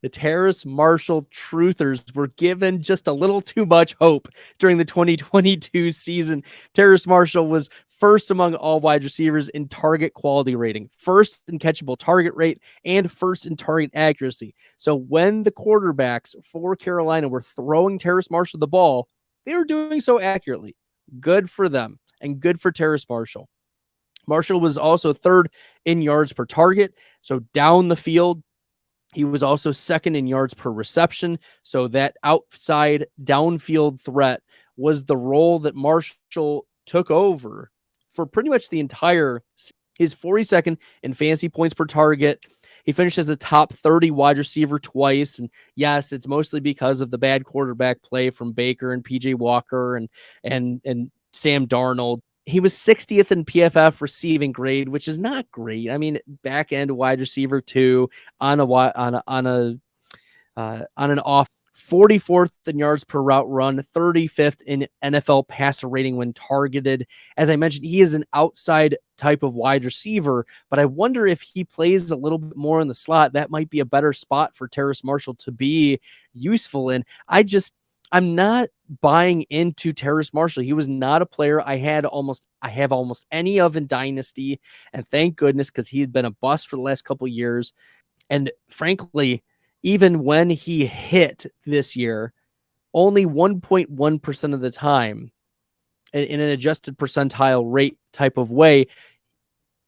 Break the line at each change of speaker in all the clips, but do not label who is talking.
The Terrace Marshall truthers were given just a little too much hope during the 2022 season. Terrace Marshall was first among all wide receivers in target quality rating, first in catchable target rate, and first in target accuracy. So when the quarterbacks for Carolina were throwing Terrace Marshall the ball, they were doing so accurately. Good for them and good for Terrace Marshall. Marshall was also third in yards per target. So down the field, he was also second in yards per reception. So that outside downfield threat was the role that Marshall took over for pretty much the entire season. He's 42nd in fantasy points per target. He finished as the top 30 wide receiver twice. And yes, it's mostly because of the bad quarterback play from Baker and PJ Walker and Sam Darnold. He was 60th in PFF receiving grade, which is not great. I mean, back end wide receiver 2 on an off. 44th in yards per route run, 35th in NFL passer rating when targeted. As I mentioned, he is an outside type of wide receiver, but I wonder if he plays a little bit more in the slot, that might be a better spot for Terrace Marshall to be useful in. I'm not buying into Terrace Marshall. He was not a player I have almost any of in Dynasty, and thank goodness, because he's been a bust for the last couple of years. And frankly, even when he hit this year, only 1.1% of the time in an adjusted percentile rate type of way,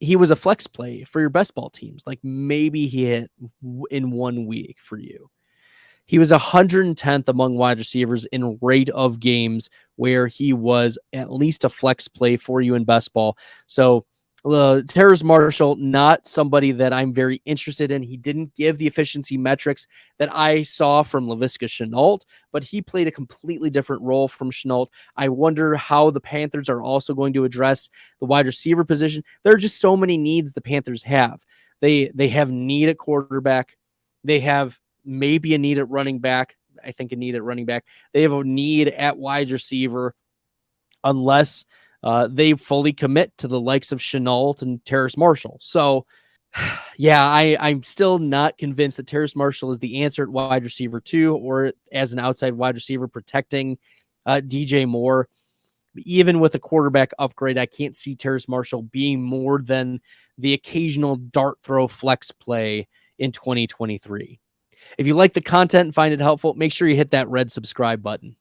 he was a flex play for your best ball teams. Like maybe he hit in 1 week for you. He was 110th among wide receivers in rate of games where he was at least a flex play for you in best ball. So Terrace Marshall, not somebody that I'm very interested in. He didn't give the efficiency metrics that I saw from Laviska Shenault, but he played a completely different role from Shenault. I wonder how the Panthers are also going to address the wide receiver position. There are just so many needs the Panthers have. They have need at quarterback. They have maybe a need at running back. I think a need at running back. They have a need at wide receiver unless they fully commit to the likes of Shenault and Terrace Marshall. So, yeah, I'm still not convinced that Terrace Marshall is the answer at wide receiver 2 or as an outside wide receiver protecting DJ Moore. Even with a quarterback upgrade, I can't see Terrace Marshall being more than the occasional dart throw flex play in 2023. If you like the content and find it helpful, make sure you hit that red subscribe button.